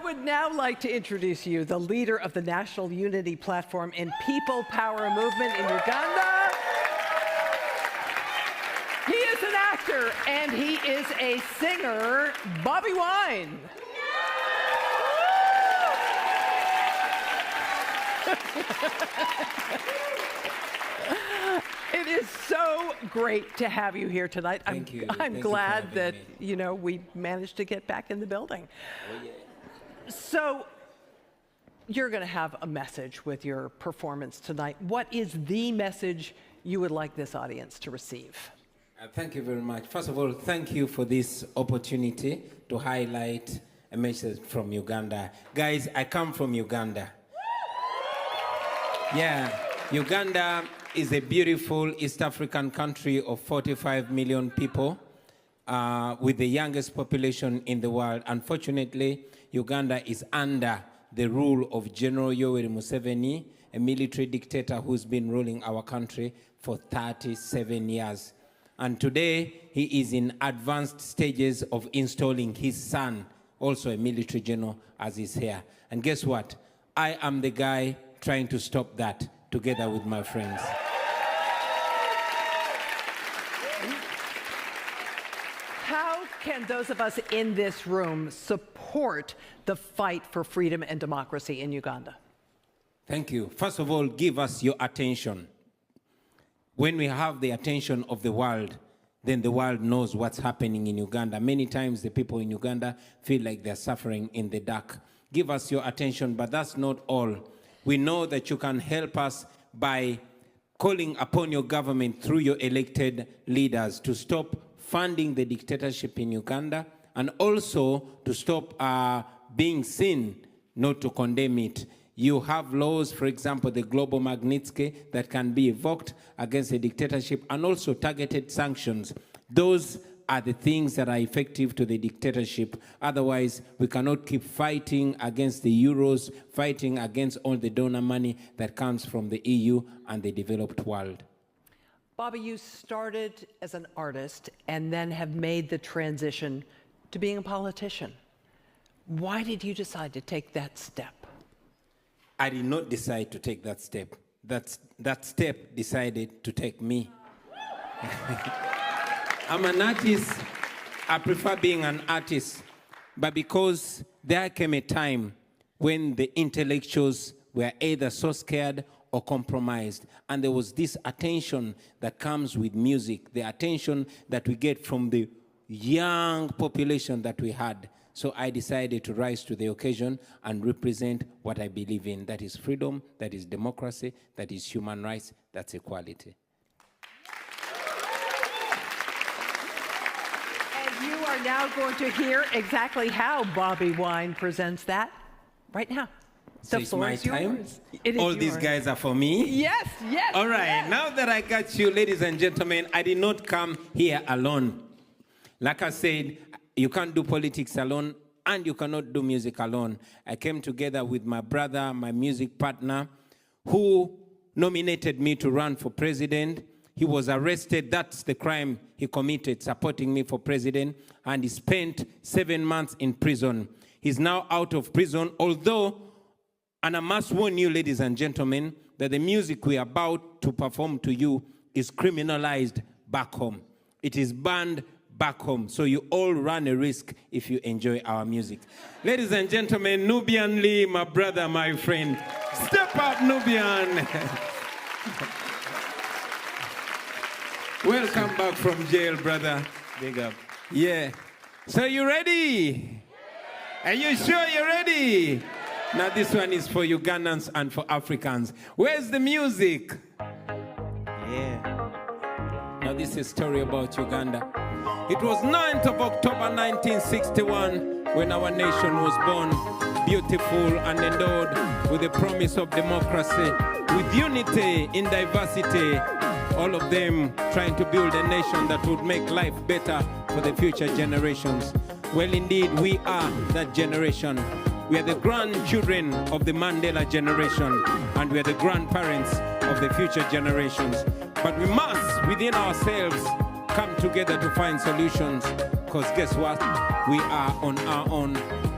would now like to introduce you the leader of the National Unity Platform and People Power Movement in Uganda. He is an actor and he is a singer, Bobi Wine. It is so great to have you here tonight. Thank you. I'm glad that, you know, we managed to get back in the building. Oh, yeah. So you're going to have a message with your performance tonight. What is the message you would like this audience to receive? Thank you very much. First of all, thank you for this opportunity to highlight a message from Uganda. Guys, I come from Uganda. Yeah, Uganda is a beautiful East African country of 45 million people with the youngest population in the world. Unfortunately, Uganda is under the rule of General Yoweri Museveni, a military dictator who's been ruling our country for 37 years. And today, he is in advanced stages of installing his son, also a military general, as his heir. And guess what? I am the guy trying to stop that together with my friends. How can those of us in this room support the fight for freedom and democracy in Uganda? Thank you. First of all, give us your attention. When we have the attention of the world, then the world knows what's happening in Uganda. Many times the people in Uganda feel like they're suffering in the dark. Give us your attention, but that's not all. We know that you can help us by calling upon your government through your elected leaders to stop funding the dictatorship in Uganda and also to stop being seen, not to condemn it. You have laws, for example, the Global Magnitsky, that can be evoked against a dictatorship, and also targeted sanctions. Those are the things that are effective to the dictatorship. Otherwise, we cannot keep fighting against the euros, fighting against all the donor money that comes from the EU and the developed world. Bobi, you started as an artist and then have made the transition to being a politician. Why did you decide to take that step? I did not decide to take that step. That step decided to take me. I'm an artist. I prefer being an artist. But because there came a time when the intellectuals were either so scared or compromised. And there was this attention that comes with music, the attention that we get from the young population that we had. So I decided to rise to the occasion and represent what I believe in. That is freedom, that is democracy, that is human rights, that's equality. And you are now going to hear exactly how Bobi Wine presents that right now. So it's my time? All these guys are for me? Yes, yes. All right, yes. Now that I got you, ladies and gentlemen, I did not come here alone. Like I said, you can't do politics alone, and you cannot do music alone. I came together with my brother, my music partner, who nominated me to run for president. He was arrested. That's the crime he committed, supporting me for president, and he spent 7 months in prison. He's now out of prison, although, and I must warn you, ladies and gentlemen, that the music we are about to perform to you is criminalized back home. It is banned back home. So you all run a risk if you enjoy our music. Ladies and gentlemen, Nubian Lee, my brother, my friend. Step up, Nubian. Welcome back from jail, brother. Big up. Yeah. So you ready? Are you sure you're ready? Now this one is for Ugandans and for Africans. Where's the music? Yeah. Now this is a story about Uganda. It was 9th of October 1961 when our nation was born, beautiful and endowed with the promise of democracy, with unity in diversity, all of them trying to build a nation that would make life better for the future generations. Well, indeed, we are that generation. We are the grandchildren of the Mandela generation, and we are the grandparents of the future generations. But we must, within ourselves, come together to find solutions, because guess what? We are on our own.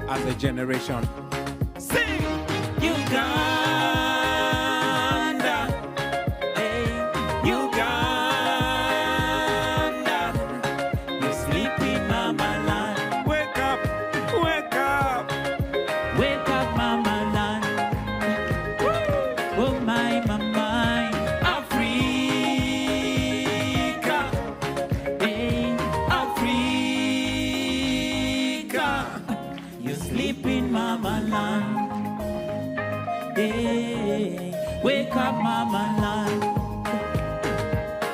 as a generation. Sing! Uganda! Hey, Uganda! You sleeping mama land. Wake up! Wake up! Wake up, mama land. Oh my, mama. Africa! Hey, Africa! you sleeping, mama land. Hey, wake up, mama land.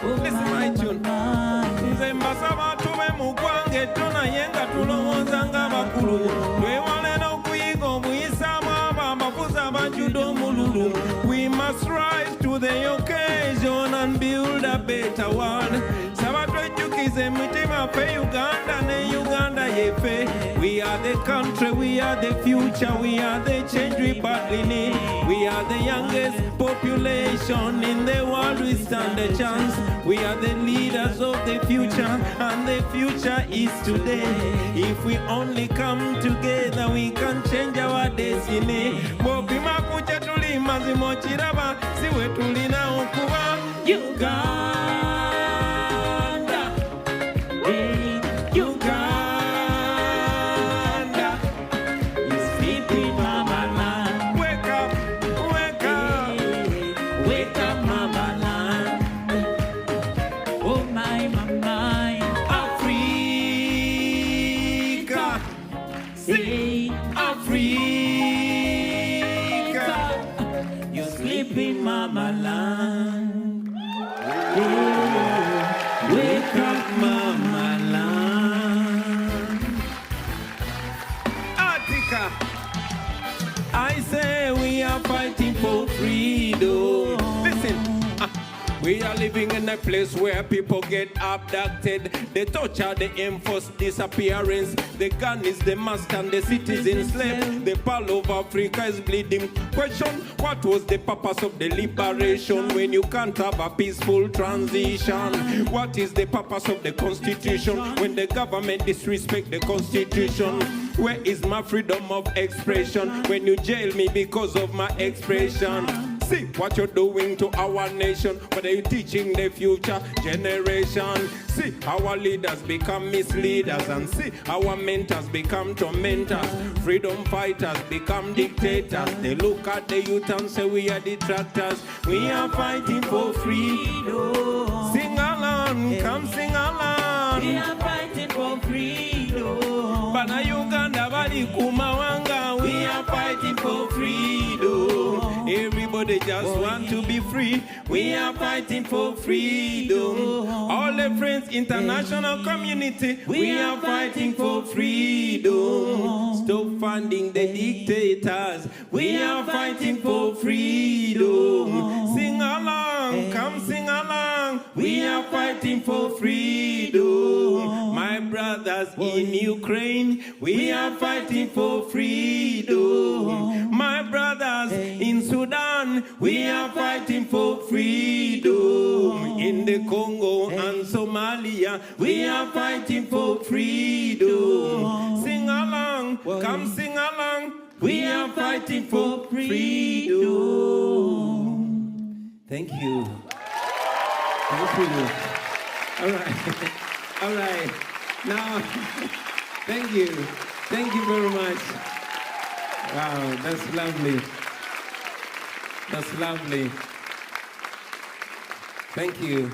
Oh Listen my tune. mama. Nze mbasaba tube mu gwange tonaye nga tulowooza ng'abakulu twewale n'okuyiga obuyisaamu abo abafuzi abajjudde omululu. We must rise to the occasion and build a better world. Saba twejjukize emitima ffe Uganda ne Uganda yeffe. We are the country, we are the future, we are the change we badly need. We are the youngest population in the world, we stand a chance. We are the leaders of the future, and the future is today. If we only come together, we can change our destiny. Bobi makuche tuli mazimo chiraba, siwe tulina okuba Uganda. Hey, Uganda. you sleeping, mama land. Wake up, wake up. Hey, wake up, mama land. Oh my, mama. Africa. Hey, Africa. you sleeping, mama land. Hey, wake up, Mama land. Attica. I say we are fighting for freedom. Listen. We are living in a place where people get abducted. They torture, they enforce disappearance. The gun is the master and the citizen slave. The pearl of Africa is bleeding. Question, what was the purpose of the liberation when you can't have a peaceful transition? What is the purpose of the constitution when the government disrespect the constitution? Where is my freedom of expression when you jail me because of my expression? See what you're doing to our nation. What are you teaching the future generation? See our leaders become misleaders, and see our mentors become tormentors. Freedom fighters become dictators. They look at the youth and say we are detractors. We are fighting for freedom. Sing along, come sing along. We are fighting for freedom. Bana Uganda bali kumawanga. We are fighting for freedom. Everybody just want to be free. We are fighting for freedom. All the friends, international community. We are fighting for freedom. Stop funding the dictators. We are fighting for freedom. Sing along, come sing along. We are fighting for freedom. My brothers in Ukraine, we are fighting for freedom. My brothers in Sudan, we are fighting for freedom. In the Congo and Somalia, we are fighting for freedom. Sing along, come sing along. We are fighting for freedom. Thank you. Thank you. All right. All right. Now, thank you. Thank you very much. Wow, that's lovely. That's lovely. Thank you.